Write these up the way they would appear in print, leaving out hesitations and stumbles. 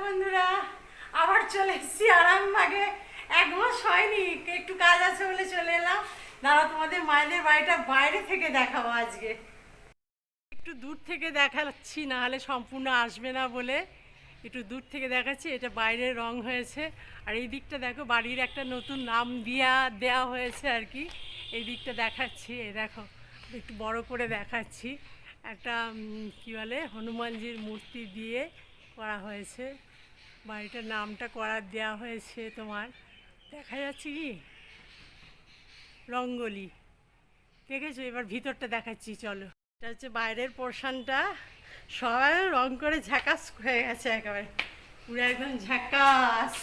বন্ধুরা, আবার চলে এসেছি আরামবাগে। 1 মাস হয়নি, একটু কাজ আছে বলে চলে এলাম। দাঁড়া, তোমাদের মায়েদের বাড়িটা বাইরে থেকে দেখাবো আজকে। একটু দূর থেকে দেখাচ্ছি, না হলে সম্পূর্ণ আসবে না বলে একটু দূর থেকে দেখাচ্ছি। এটা বাইরে রং হয়েছে, আর এই দিকটা দেখো বাড়ির একটা নতুন নাম দেওয়া হয়েছে আর কি। এই দিকটা দেখাচ্ছি, এই দেখো একটু বড় করে দেখাচ্ছি। একটা কী বলে হনুমানজির মূর্তি দিয়ে করা হয়েছে। বাড়িটার নামটা দেওয়া হয়েছে তোমার, দেখা যাচ্ছে কি রঙ্গোলি, দেখেছো? এবার ভিতরটা দেখাচ্ছি, চলো। এটা হচ্ছে বাইরের পোর্শনটা, সবাই রং করে ঝাকাস হয়ে গেছে একেবারে, পুরো একদম ঝাকাস,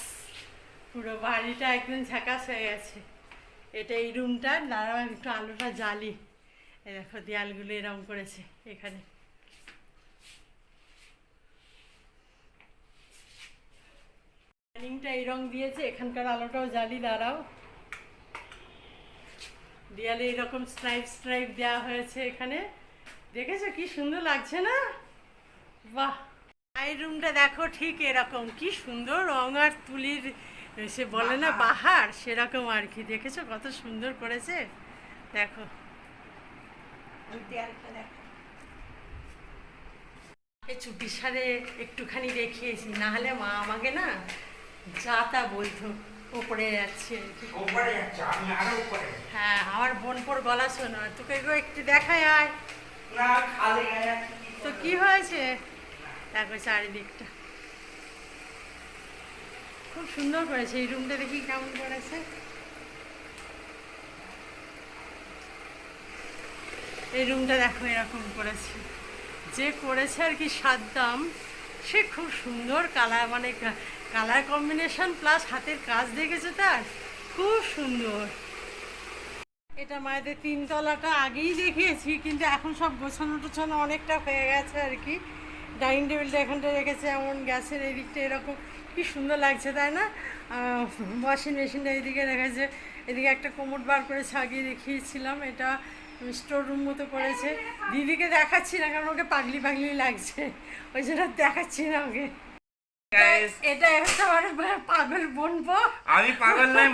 পুরো বাড়িটা একদম ঝাকাস হয়ে গেছে। এটা এই রুমটা, দাঁড়াও একটু আলোটা জ্বালি। এই দেখো দেয়ালগুলো এরকম করেছে এখানে। ডাইনিংটা এই রং দিয়েছে, এখানকার আলোটাও জ্বালি, দাঁড়াও। দেয়ালে এরকম স্ট্রাইপ দেওয়া হয়েছে এখানে, দেখেছো কি সুন্দর লাগছে না? বাহ! এই রুমটা দেখো ঠিক এরকম, কি সুন্দর রং আর তুলির সে বলে না বাহার, সেরকম আর কি। দেখেছো কত সুন্দর করেছে, দেখো। চুটির সাথে একটুখানি রেখেছি, না হলে মা আমাকে না যা তা বলতো। ওপরে যাচ্ছে, হ্যাঁ আমার বোনপোর গলা শোনো, তোকে একটু দেখায় আয়। তো কি হয়েছে দেখো চারিদিকটা খুব সুন্দর করেছে। এই রুমটা দেখি কেমন করেছে। এই রুমটা দেখো এরকম করেছে, যে করেছে আর কি সাদ্দাম, সে খুব সুন্দর কালার, মানে কালার কম্বিনেশন প্লাস হাতের কাজ দেখেছে তার, খুব সুন্দর। এটা মায়েদের 3তলাটা আগেই দেখিয়েছি, কিন্তু এখন সব গোছানো টোছানো অনেকটা হয়ে গেছে আর কি। ডাইনিং টেবিলটা এখানটা রেখেছে, এমন গ্যাসের এই দিকটা এরকম, কি সুন্দর লাগছে তাই না? ওয়াশিং মেশিনটা এইদিকে রেখেছে, এদিকে একটা কোমোড বার করে ছাগিয়ে দেখিয়েছিলাম। এটা স্টোর রুম মতো করেছে। দিদিকে দেখাচ্ছি না, কারণ ওকে পাগলি পাগলি লাগছে, ওই জন্য দেখাচ্ছি না ওকে। এটা হচ্ছে আমার পাগল বোনপো। আমি পাগল নই,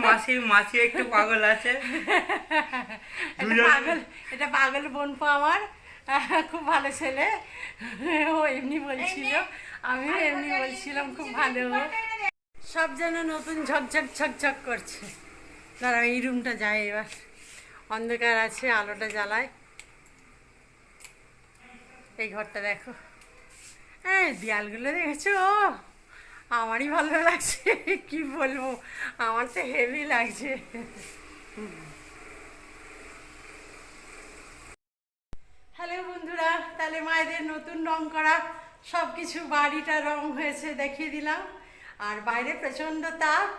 মাসি একটু পাগল আছে। এটা পাগল বোনপো আমার, খুব ভালো ছেলে। ও এমনি বলছিল, আমিও এমনি বলছিলাম খুব ভালো। সব যেন নতুন ঝকঝক ঝকঝক করছে। দাঁড়া এই রুমটা যায়, এবার অন্ধকার আছে, আলোটা জ্বালায়। এই ঘরটা দেখো, এই দেয়ালগুলো দেখেছো? আমারই ভালো লাগছে, কি বলবো, আমার তো হেভি লাগছে। হ্যালো বন্ধুরা, তাহলে মায়েদের নতুন রং করা সব কিছু বাড়িটা রং হয়েছে দেখিয়ে দিলাম। আর বাইরে প্রচণ্ড তাপ,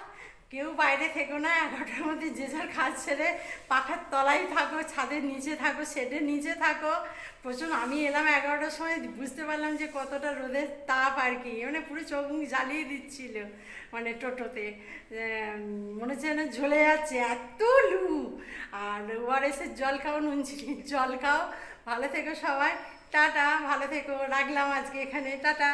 কেউ বাইরে থেকো না, 11টার মধ্যে যে যার কাজ ছেড়ে পাখার তলায় থাকো, ছাদের নিচে থাকো, শেডের নিচে থাকো। প্রচণ্ড, আমি এলাম 11টার সময়, বুঝতে পারলাম যে কতটা রোদের তাপ আর কি, মানে পুরো চোখ মুখ জ্বালিয়ে দিচ্ছিল, মানে টোটোতে মনে হচ্ছে যেন ঝলে যাচ্ছে, এত লু। আর ওআরএসের জল খাও, নুন চিনি জল খাও। ভালো থেকো সবাই, টাটা, ভালো থেকো, রাখলাম আজকে এখানে, টাটা।